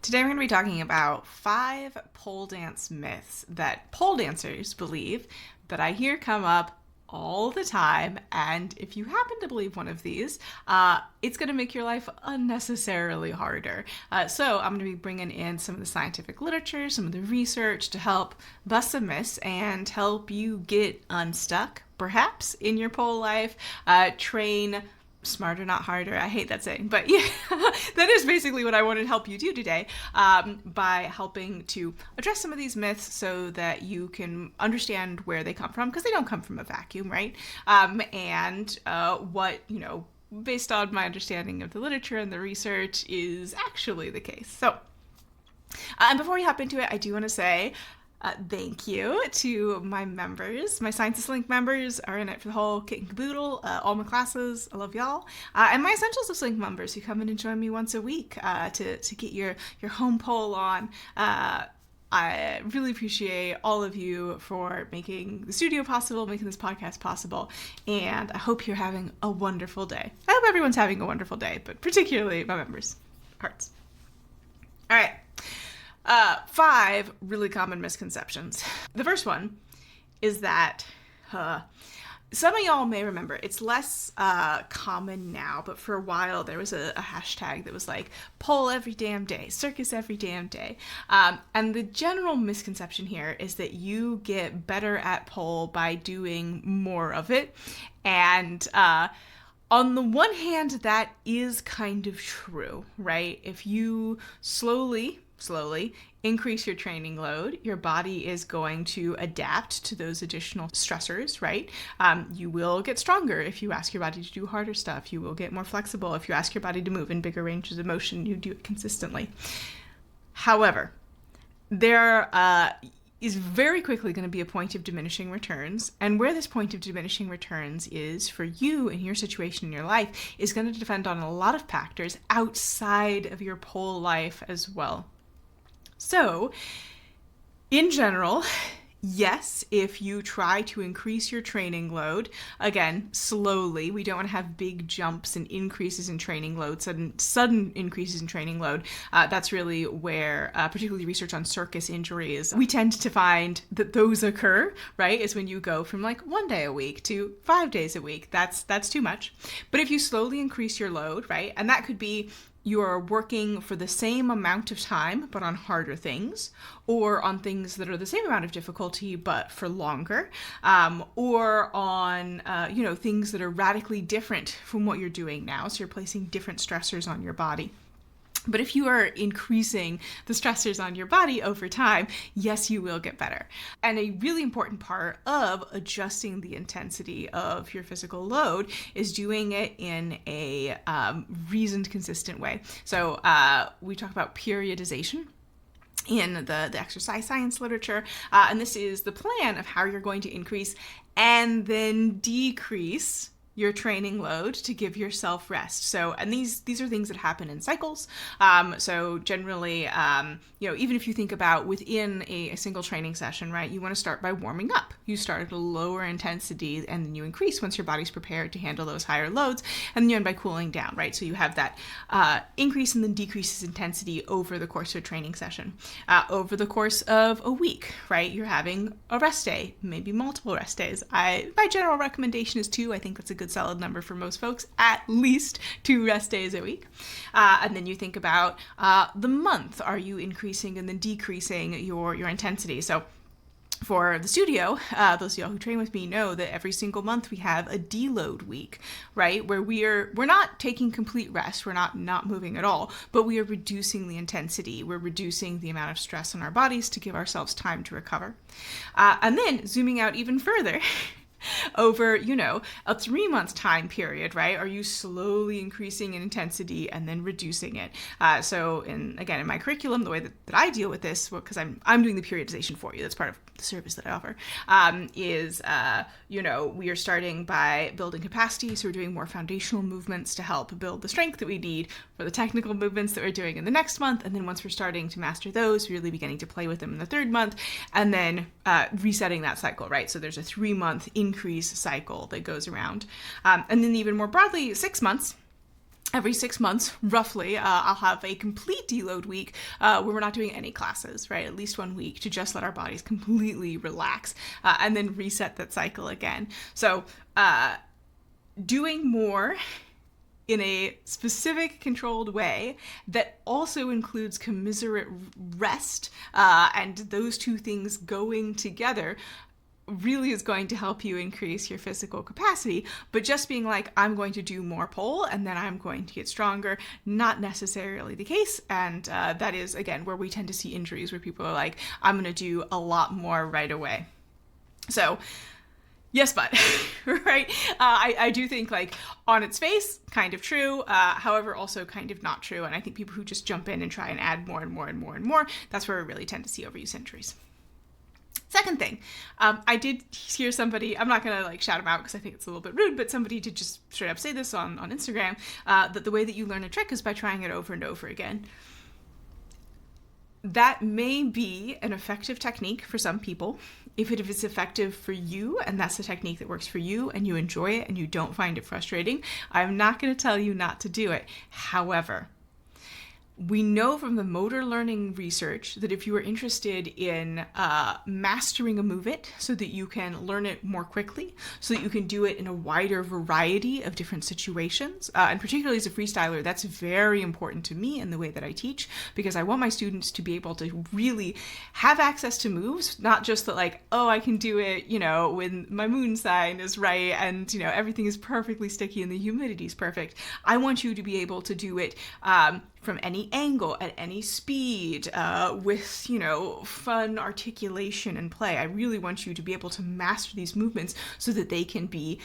Today we're going to be talking about 5 pole dance myths that pole dancers believe that I hear come up all the time. And if you happen to believe one of these, it's going to make your life unnecessarily harder. So I'm going to be bringing in some of the scientific literature, some of the research to help bust some myths and help you get unstuck, perhaps, in your pole life, train smarter, not harder. I hate that saying, but yeah, that is basically what I want to help you do today, by helping to address some of these myths so that you can understand where they come from, because they don't come from a vacuum, right? And what, based on my understanding of the literature and the research, is actually the case. So, and before we hop into it, I do want to say thank you to my members. My Sciences Link members are in it for the whole kit and caboodle, all my classes. I love y'all. And my Essentials of Link members who come in and join me once a week to get your home pole on. I really appreciate all of you for making the studio possible, making this podcast possible, and I hope you're having a wonderful day. I hope everyone's having a wonderful day, but particularly my members. Hearts. All right. 5 really common misconceptions. The first one is that some of y'all may remember, it's less common now, but for a while there was a hashtag that was like, pole every damn day, circus every damn day. And the general misconception here is that you get better at pole by doing more of it. And on the one hand, that is kind of true, right? If you slowly increase your training load, your body is going to adapt to those additional stressors, right? You will get stronger if you ask your body to do harder stuff. You will get more flexible if you ask your body to move in bigger ranges of motion. You do it consistently. However, there is very quickly going to be a point of diminishing returns. And where this point of diminishing returns is for you in your situation in your life is going to depend on a lot of factors outside of your pole life as well. So, in general, yes, if you try to increase your training load, again, slowly, we don't want to have big jumps and increases in training load, sudden increases in training load. That's really where, particularly research on circus injuries, we tend to find that those occur, right? Is when you go from like 1 day a week to 5 days a week. That's too much. But if you slowly increase your load, right? And that could be you are working for the same amount of time, but on harder things, or on things that are the same amount of difficulty, but for longer, or on, things that are radically different from what you're doing now. So you're placing different stressors on your body. But if you are increasing the stressors on your body over time, yes, you will get better. And a really important part of adjusting the intensity of your physical load is doing it in a reasoned, consistent way. So we talk about periodization in the exercise science literature, and this is the plan of how you're going to increase and then decrease your training load to give yourself rest. So, and these are things that happen in cycles. So generally, even if you think about within a single training session, right, you want to start by warming up. You start at a lower intensity and then you increase once your body's prepared to handle those higher loads, and then you end by cooling down, right? So you have that increase and then decreases intensity over the course of a training session. Over the course of a week, right, you're having a rest day, maybe multiple rest days. My general recommendation is 2. I think that's a good solid number for most folks, at least 2 rest days a week. And then you think about the month. Are you increasing and then decreasing your intensity? So for the studio, those of y'all who train with me know that every single month we have a deload week, right? Where we're not taking complete rest, we're not moving at all, but we are reducing the intensity. We're reducing the amount of stress on our bodies to give ourselves time to recover. And then zooming out even further, over, a 3-month time period, right? Are you slowly increasing in intensity and then reducing it? So in my curriculum, the way that I deal with this, because I'm doing the periodization for you, that's part of the service that I offer, is we are starting by building capacity. So we're doing more foundational movements to help build the strength that we need for the technical movements that we're doing in the next month. And then once we're starting to master those, really beginning to play with them in the 3rd month, and then resetting that cycle, right? So there's a 3-month increase cycle that goes around. And then even more broadly, 6 months every 6 months, roughly, I'll have a complete deload week where we're not doing any classes, right? At least 1 week to just let our bodies completely relax and then reset that cycle again. So doing more in a specific controlled way that also includes commiserate rest and those two things going together really is going to help you increase your physical capacity. But just being like, I'm going to do more pole and then I'm going to get stronger, not necessarily the case. And that is, again, where we tend to see injuries, where people are like, I'm going to do a lot more right away. So yes, but, right? I do think, like, on its face, kind of true, however, also kind of not true. And I think people who just jump in and try and add more and more and more and more, that's where we really tend to see overuse injuries. Second thing, I did hear somebody, I'm not going to like shout them out because I think it's a little bit rude, but somebody did just straight up say this on Instagram, that the way that you learn a trick is by trying it over and over again. That may be an effective technique for some people. If it is effective for you and that's the technique that works for you and you enjoy it and you don't find it frustrating, I'm not going to tell you not to do it. However, we know from the motor learning research that if you are interested in mastering a movement so that you can learn it more quickly, so that you can do it in a wider variety of different situations, and particularly as a freestyler, that's very important to me in the way that I teach, because I want my students to be able to really have access to moves, not just that like, oh, I can do it, you know, when my moon sign is right and, you know, everything is perfectly sticky and the humidity is perfect. I want you to be able to do it from any angle, at any speed, with, you know, fun articulation and play. I really want you to be able to master these movements so that they can be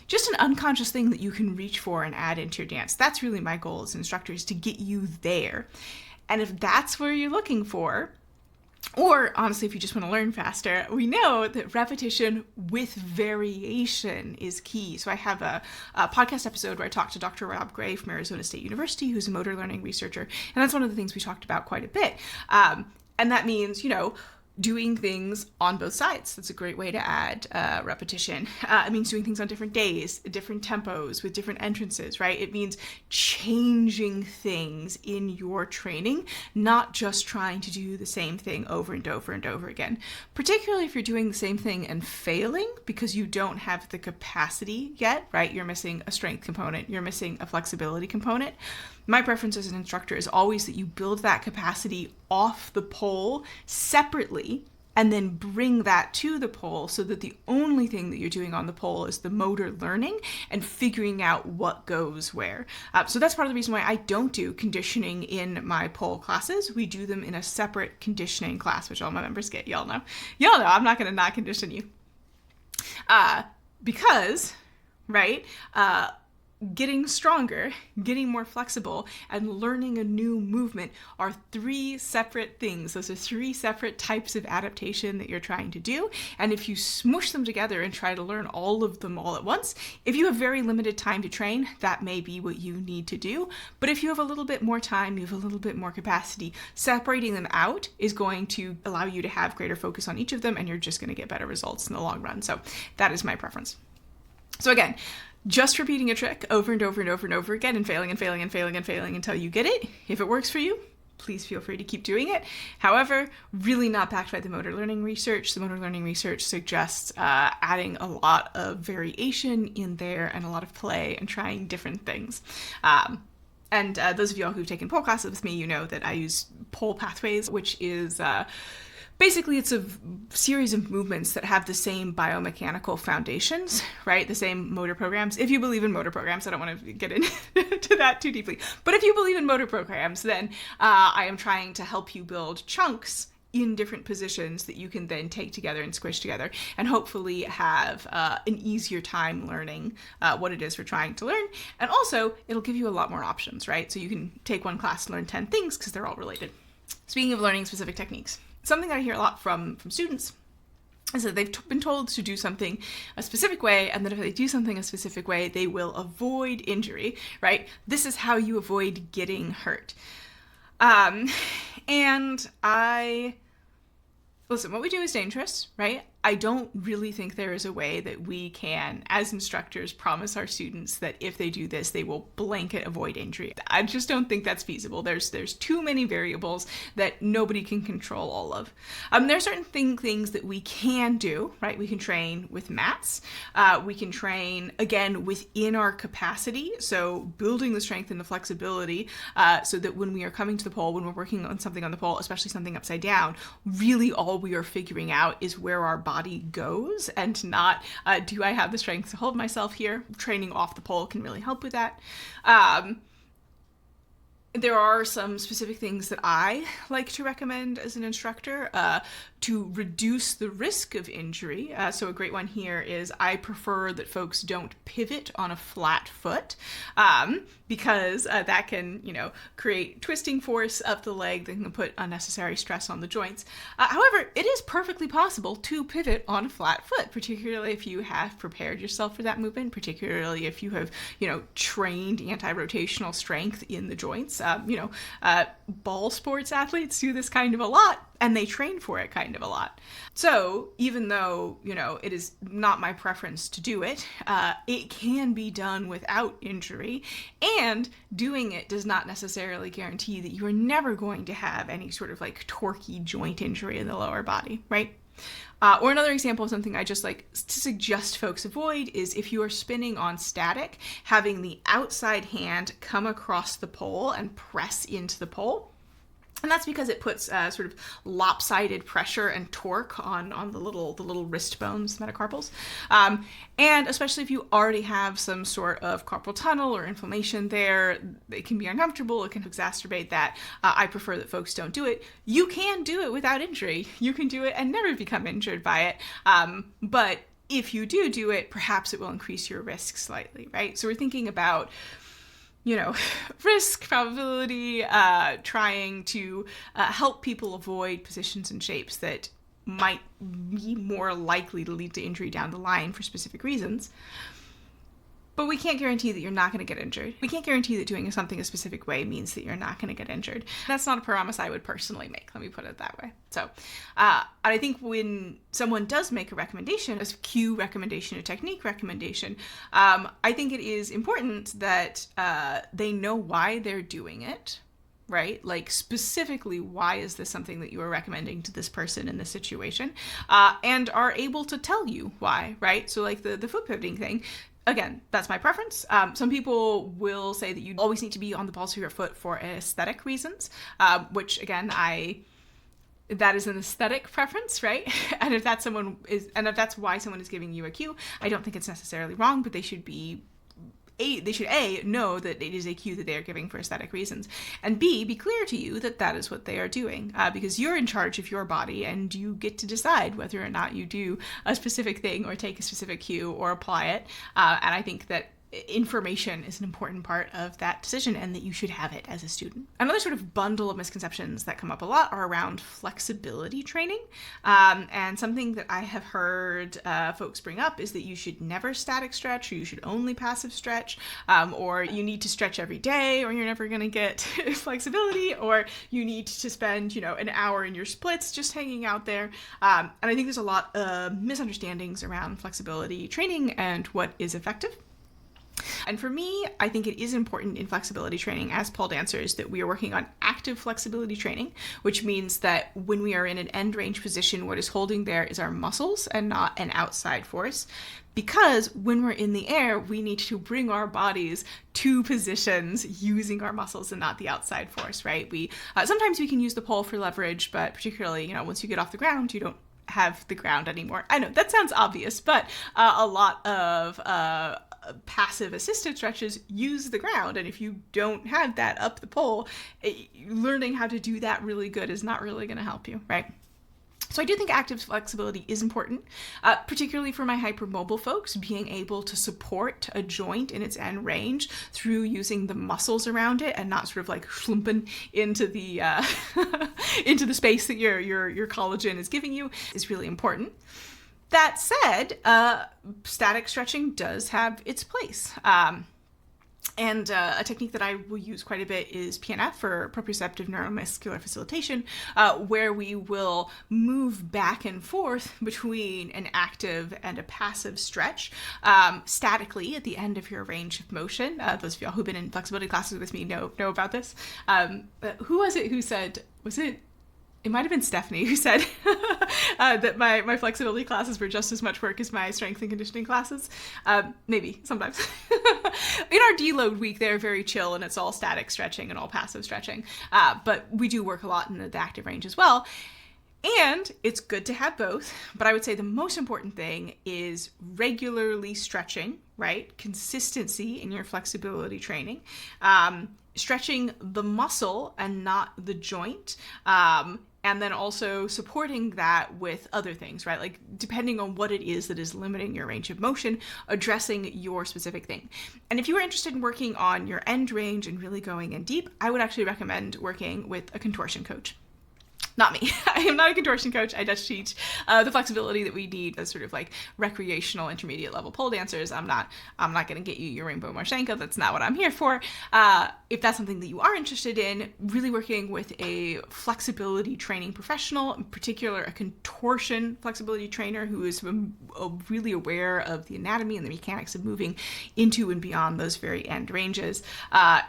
just an unconscious thing that you can reach for and add into your dance. That's really my goal as an instructor, is to get you there. And if that's where you're looking for, or honestly, if you just want to learn faster, we know that repetition with variation is key. So I have a podcast episode where I talked to Dr. Rob Gray from Arizona State University, who's a motor learning researcher. And that's one of the things we talked about quite a bit. And that means, you know, doing things on both sides. That's a great way to add repetition. It means doing things on different days, different tempos, with different entrances, right? It means changing things in your training, not just trying to do the same thing over and over and over again. Particularly if you're doing the same thing and failing because you don't have the capacity yet, right? You're missing a strength component, you're missing a flexibility component. My preference as an instructor is always that you build that capacity off the pole separately and then bring that to the pole, so that the only thing that you're doing on the pole is the motor learning and figuring out what goes where. So that's part of the reason why I don't do conditioning in my pole classes. We do them in a separate conditioning class, which all my members get. Y'all know I'm not going to not condition you. Because, right, getting stronger, getting more flexible, and learning a new movement are three separate things. Those are three separate types of adaptation that you're trying to do. And if you smush them together and try to learn all of them all at once, if you have very limited time to train, that may be what you need to do. But if you have a little bit more time, you have a little bit more capacity, separating them out is going to allow you to have greater focus on each of them, and you're just going to get better results in the long run. So that is my preference. So again, just repeating a trick over and over and over and over again and failing and failing and failing and failing until you get it. If it works for you, please feel free to keep doing it. However, really not backed by the motor learning research. The motor learning research suggests adding a lot of variation in there and a lot of play and trying different things. And those of y'all who've taken pole classes with me, you know that I use pole pathways, which is basically, it's a series of movements that have the same biomechanical foundations, right? The same motor programs. If you believe in motor programs, I don't want to get into that too deeply. But if you believe in motor programs, then I am trying to help you build chunks in different positions that you can then take together and squish together and hopefully have an easier time learning what it is we're trying to learn. And also, it'll give you a lot more options, right? So you can take one class and learn 10 things because they're all related. Speaking of learning specific techniques, something that I hear a lot from students is that they've been told to do something a specific way, and that if they do something a specific way, they will avoid injury, right? This is how you avoid getting hurt. And listen, what we do is dangerous, right? I don't really think there is a way that we can, as instructors, promise our students that if they do this, they will blanket avoid injury. I just don't think that's feasible. There's too many variables that nobody can control all of. There are certain things that we can do, right? We can train with mats. We can train, again, within our capacity. So building the strength and the flexibility so that when we are coming to the pole, when we're working on something on the pole, especially something upside down, really all we are figuring out is where our body goes and not do I have the strength to hold myself here. Training off the pole can really help with that. There are some specific things that I like to recommend as an instructor to reduce the risk of injury. So a great one here is I prefer that folks don't pivot on a flat foot because that can, create twisting force up the leg that can put unnecessary stress on the joints. However, it is perfectly possible to pivot on a flat foot, particularly if you have prepared yourself for that movement, particularly if you have, trained anti-rotational strength in the joints. Ball sports athletes do this kind of a lot, and they train for it kind of a lot. So even though, it is not my preference to do it, it can be done without injury, and doing it does not necessarily guarantee that you are never going to have any sort of like torquey joint injury in the lower body, right? Or another example of something I just like to suggest folks avoid is if you are spinning on static, having the outside hand come across the pole and press into the pole. And that's because it puts sort of lopsided pressure and torque on the little wrist bones, metacarpals. And especially if you already have some sort of carpal tunnel or inflammation there, it can be uncomfortable, it can exacerbate that. I prefer that folks don't do it. You can do it without injury. You can do it and never become injured by it. But if you do it, perhaps it will increase your risk slightly, right? So we're thinking about risk, probability, trying to help people avoid positions and shapes that might be more likely to lead to injury down the line for specific reasons. But we can't guarantee that you're not going to get injured. We can't guarantee that doing something a specific way means that you're not going to get injured. That's not a promise I would personally make, let me put it that way. So I think when someone does make a recommendation, a cue recommendation, a technique recommendation, I think it is important that they know why they're doing it, right? Like specifically, why is this something that you are recommending to this person in this situation? And are able to tell you why, right? So like the foot pivoting thing, again, that's my preference. Some people will say that you always need to be on the balls of your foot for aesthetic reasons, which again, that is an aesthetic preference, right? And if that's why someone is giving you a cue, I don't think it's necessarily wrong, but they should know that it is a cue that they are giving for aesthetic reasons, and B, be clear to you that that is what they are doing, because you're in charge of your body and you get to decide whether or not you do a specific thing or take a specific cue or apply it. And I think that information is an important part of that decision and that you should have it as a student. Another sort of bundle of misconceptions that come up a lot are around flexibility training. And something that I have heard folks bring up is that you should never static stretch, or you should only passive stretch, or you need to stretch every day or you're never going to get flexibility, or you need to spend, an hour in your splits just hanging out there. And I think there's a lot of misunderstandings around flexibility training and what is effective. And for me, I think it is important in flexibility training as pole dancers that we are working on active flexibility training, which means that when we are in an end range position, what is holding there is our muscles and not an outside force. Because when we're in the air, we need to bring our bodies to positions using our muscles and not the outside force, right? Sometimes we can use the pole for leverage, but particularly, once you get off the ground, you don't have the ground anymore. I know that sounds obvious, but a lot of passive assisted stretches use the ground, and if you don't have that up the pole, learning how to do that really good is not really going to help you, right? So I do think active flexibility is important, particularly for my hypermobile folks, being able to support a joint in its end range through using the muscles around it and not sort of like schlumping into the into the space that your collagen is giving you is really important. That said, static stretching does have its place. And a technique that I will use quite a bit is PNF, for proprioceptive neuromuscular facilitation, where we will move back and forth between an active and a passive stretch statically at the end of your range of motion. Those of y'all who've been in flexibility classes with me know about this. Who was it who said, it might have been Stephanie who said that my flexibility classes were just as much work as my strength and conditioning classes. Maybe, sometimes. In our deload week, they're very chill and it's all static stretching and all passive stretching. But we do work a lot in the active range as well. And it's good to have both, but I would say the most important thing is regularly stretching, right? Consistency in your flexibility training. Stretching the muscle and not the joint. And then also supporting that with other things, right? Like depending on what it is that is limiting your range of motion, addressing your specific thing. And if you are interested in working on your end range and really going in deep, I would actually recommend working with a contortion coach. Not me. I am not a contortion coach. I just teach the flexibility that we need as sort of like recreational intermediate level pole dancers. I'm not going to get you your Rainbow Marshenko. That's not what I'm here for. If that's something that you are interested in, really working with a flexibility training professional, in particular a contortion flexibility trainer who is really aware of the anatomy and the mechanics of moving into and beyond those very end ranges,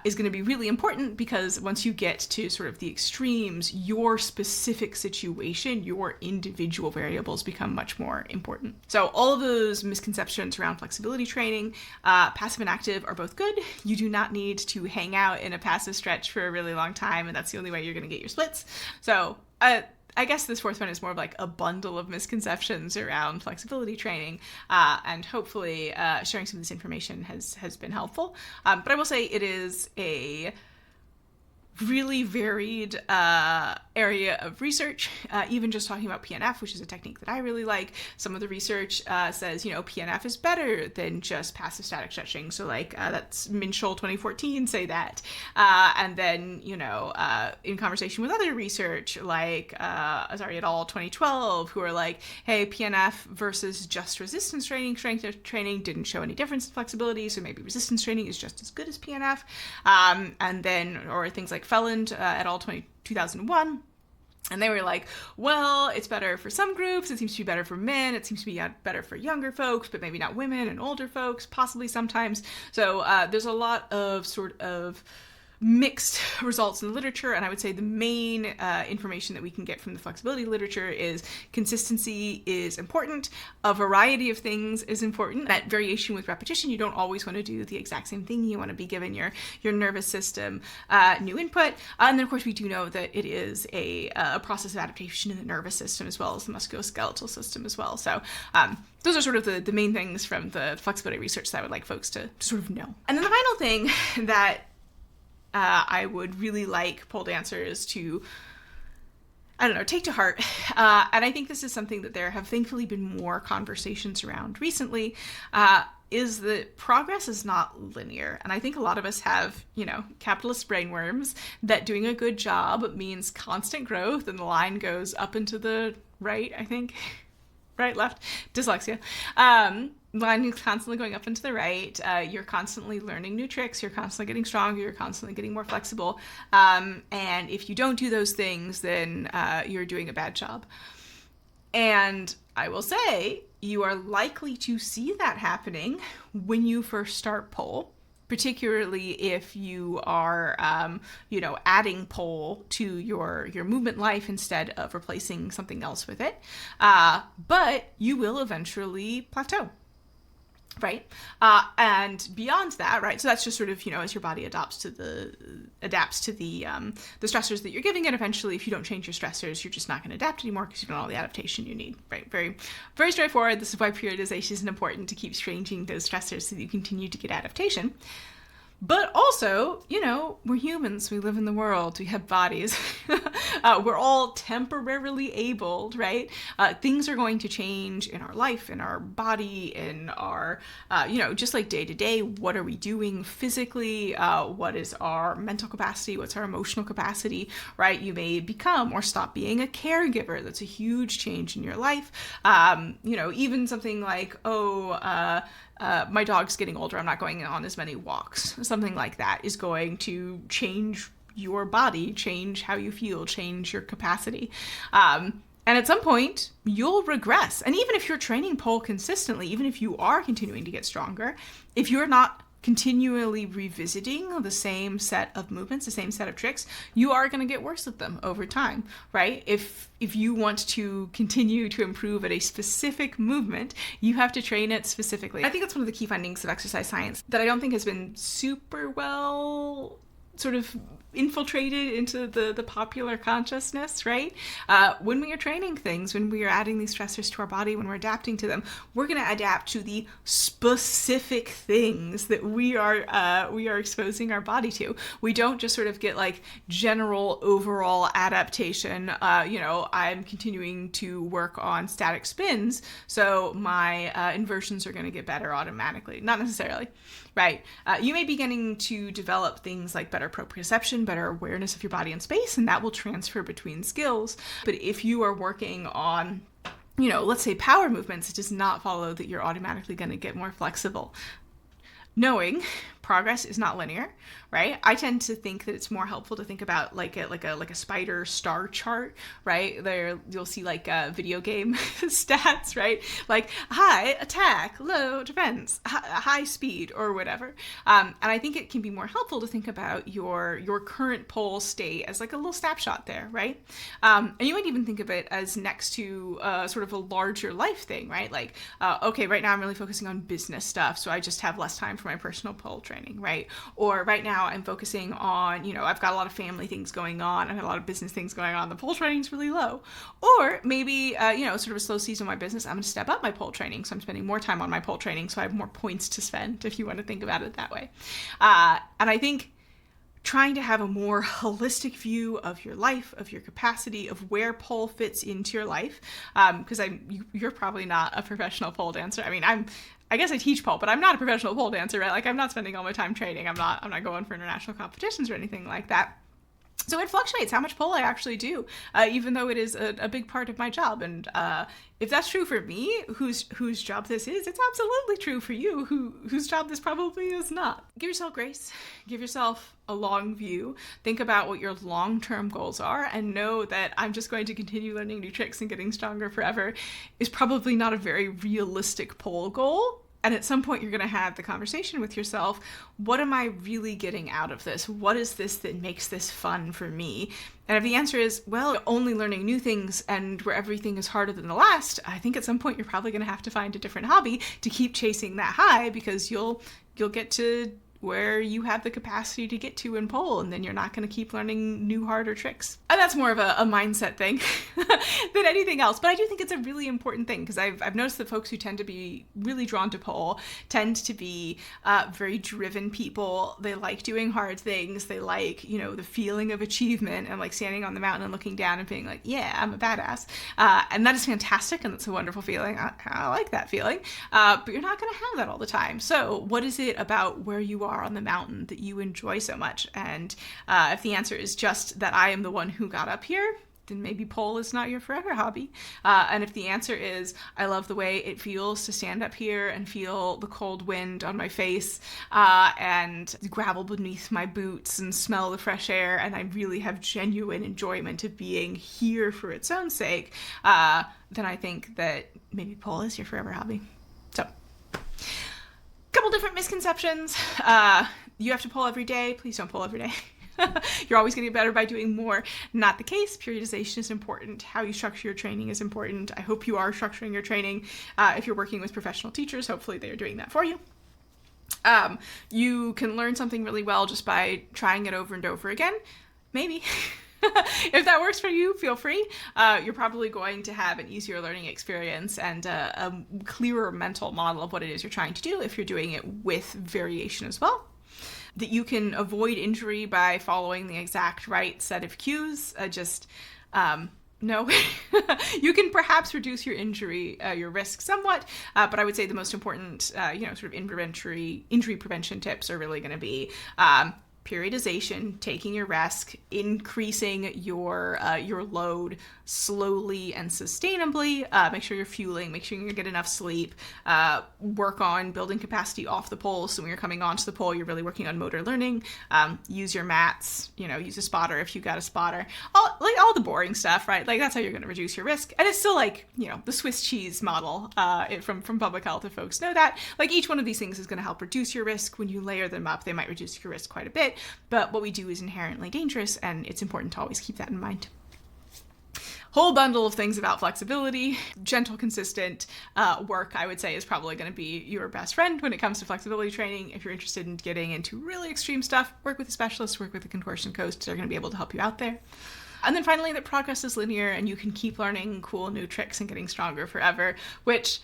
is going to be really important, because once you get to sort of the extremes, your specific situation, your individual variables become much more important. So all of those misconceptions around flexibility training, passive and active, are both good. You do not need to hang out in a passive stretch for a really long time, and that's the only way you're going to get your splits. So I guess this fourth one is more of like a bundle of misconceptions around flexibility training, and hopefully sharing some of this information has been helpful. But I will say it is a really varied area of research, even just talking about PNF, which is a technique that I really like. Some of the research says, PNF is better than just passive static stretching. So like that's Minshall 2014 say that. And then, in conversation with other research, like Azari et al. 2012, who are like, hey, PNF versus just resistance training, strength training didn't show any difference in flexibility. So maybe resistance training is just as good as PNF. And then, or things like Felland et al. 2001. And they were like, well, it's better for some groups. It seems to be better for men. It seems to be better for younger folks, but maybe not women and older folks, possibly sometimes. So there's a lot of sort of mixed results in the literature, and I would say the main information that we can get from the flexibility literature is consistency is important, a variety of things is important, that variation with repetition. You don't always want to do the exact same thing. You want to be giving your nervous system new input, and then of course we do know that it is a process of adaptation in the nervous system as well as the musculoskeletal system as well. So those are sort of the main things from the flexibility research that I would like folks to sort of know. And then the final thing that I would really like pole dancers to, take to heart. And I think this is something that there have thankfully been more conversations around recently, is that progress is not linear. And I think a lot of us have, capitalist brainworms that doing a good job means constant growth and the line goes up and to the right, I think. Right, left, dyslexia. Line is constantly going up and to the right. You're constantly learning new tricks. You're constantly getting stronger. You're constantly getting more flexible. And if you don't do those things, then you're doing a bad job. And I will say, you are likely to see that happening when you first start pole, particularly if you are, adding pole to your movement life instead of replacing something else with it. But you will eventually plateau. Right. And beyond that, right. So that's just sort of, as your body adapts to the stressors that you're giving it. Eventually, if you don't change your stressors, you're just not going to adapt anymore because you've done all the adaptation you need. Right. Very, very straightforward. This is why periodization is important, to keep changing those stressors so that you continue to get adaptation. But also, we're humans. We live in the world. We have bodies. We're all temporarily abled, right? Things are going to change in our life, in our body, in our, just like day to day. What are we doing physically? What is our mental capacity? What's our emotional capacity, right? You may become or stop being a caregiver. That's a huge change in your life. Even something like, my dog's getting older, I'm not going on as many walks. Something like that is going to change your body, change how you feel, change your capacity. And at some point, you'll regress. And even if you're training pole consistently, even if you are continuing to get stronger, if you're not continually revisiting the same set of movements, the same set of tricks, you are going to get worse at them over time, right? If you want to continue to improve at a specific movement, you have to train it specifically. I think that's one of the key findings of exercise science that I don't think has been super well sort of infiltrated into the popular consciousness, right? When we are training things, when we are adding these stressors to our body, when we're adapting to them, we're going to adapt to the specific things that we are exposing our body to. We don't just sort of get like general overall adaptation. I'm continuing to work on static spins, so my inversions are going to get better automatically. Not necessarily, right? You may be beginning to develop things like better proprioception, better awareness of your body and space, and that will transfer between skills. But if you are working on, let's say power movements, it does not follow that you're automatically going to get more flexible. Knowing progress is not linear, right? I tend to think that it's more helpful to think about like a spider star chart, right? There you'll see like video game stats, right? Like high attack, low defense, high speed, or whatever. And I think it can be more helpful to think about your current pole state as like a little snapshot there, right? And you might even think of it as next to sort of a larger life thing, right? Like, okay, right now I'm really focusing on business stuff, so I just have less time for my personal pole training, right? Or right now I'm focusing on, I've got a lot of family things going on, I've got a lot of business things going on, the pole training's really low. Or maybe, sort of a slow season of my business, I'm going to step up my pole training, so I'm spending more time on my pole training, so I have more points to spend, if you want to think about it that way. And I think trying to have a more holistic view of your life, of your capacity, of where pole fits into your life, because you're probably not a professional pole dancer. I mean, I guess I teach pole, but I'm not a professional pole dancer, right? Like, I'm not spending all my time training. I'm not going for international competitions or anything like that. So it fluctuates how much pole I actually do, even though it is a big part of my job. And if that's true for me, whose job this is, it's absolutely true for you, whose job this probably is not. Give yourself grace. Give yourself a long view. Think about what your long-term goals are, and know that I'm just going to continue learning new tricks and getting stronger forever is probably not a very realistic pole goal. And at some point, you're going to have the conversation with yourself. What am I really getting out of this? What is this that makes this fun for me? And if the answer is, well, only learning new things and where everything is harder than the last, I think at some point you're probably going to have to find a different hobby to keep chasing that high, because you'll get to where you have the capacity to get to in pole, and then you're not going to keep learning new, harder tricks. And that's more of a mindset thing than anything else. But I do think it's a really important thing, because I've noticed that folks who tend to be really drawn to pole tend to be very driven people. They like doing hard things. They like, the feeling of achievement and like standing on the mountain and looking down and being like, yeah, I'm a badass. And that is fantastic, and that's a wonderful feeling. I like that feeling. But you're not going to have that all the time. So what is it about where you are on the mountain that you enjoy so much? And if the answer is just that I am the one who got up here, then maybe pole is not your forever hobby. And if the answer is I love the way it feels to stand up here and feel the cold wind on my face and gravel beneath my boots and smell the fresh air, and I really have genuine enjoyment of being here for its own sake, then I think that maybe pole is your forever hobby. So, couple different misconceptions. You have to pole every day. Please don't pole every day. You're always going to get better by doing more. Not the case. Periodization is important. How you structure your training is important. I hope you are structuring your training. If you're working with professional teachers, hopefully they are doing that for you. You can learn something really well just by trying it over and over again. Maybe. If that works for you, feel free. You're probably going to have an easier learning experience and a clearer mental model of what it is you're trying to do if you're doing it with variation as well. That you can avoid injury by following the exact right set of cues. No. You can perhaps reduce your injury, your risk somewhat, but I would say the most important, sort of injury prevention tips are really going to be periodization, taking your rest, increasing your load slowly and sustainably. Make sure you're fueling, make sure you get enough sleep. Work on building capacity off the pole. So when you're coming onto the pole, you're really working on motor learning. Use your mats, use a spotter if you got a spotter. All the boring stuff, right? Like that's how you're going to reduce your risk. And it's still like, the Swiss cheese model from public health, if folks know that. Like each one of these things is going to help reduce your risk. When you layer them up, they might reduce your risk quite a bit. But what we do is inherently dangerous, and it's important to always keep that in mind. Whole bundle of things about flexibility. Gentle, consistent work, I would say, is probably going to be your best friend when it comes to flexibility training. If you're interested in getting into really extreme stuff, work with a specialist, work with a contortion coach. They're going to be able to help you out there. And then finally, that progress is linear and you can keep learning cool new tricks and getting stronger forever, which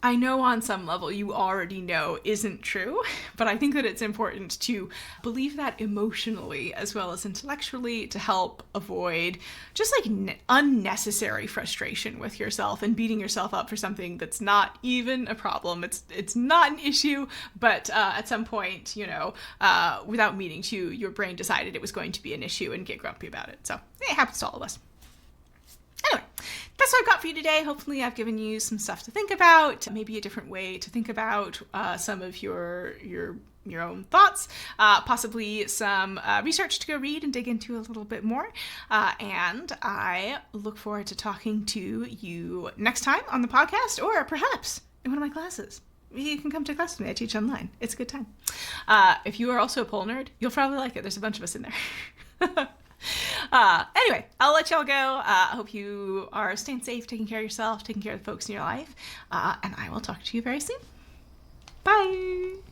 I know on some level you already know isn't true, but I think that it's important to believe that emotionally as well as intellectually to help avoid just like unnecessary frustration with yourself and beating yourself up for something that's not even a problem. It's not an issue, but at some point, without meaning to, your brain decided it was going to be an issue and get grumpy about it. So it happens to all of us. Anyway, that's what I've got for you today. Hopefully I've given you some stuff to think about, maybe a different way to think about some of your own thoughts, possibly some research to go read and dig into a little bit more. And I look forward to talking to you next time on the podcast, or perhaps in one of my classes. You can come to class with me. I teach online. It's a good time. If you are also a pole nerd, you'll probably like it. There's a bunch of us in there. Anyway, I'll let y'all go. I hope you are staying safe, taking care of yourself, taking care of the folks in your life, and I will talk to you very soon. Bye!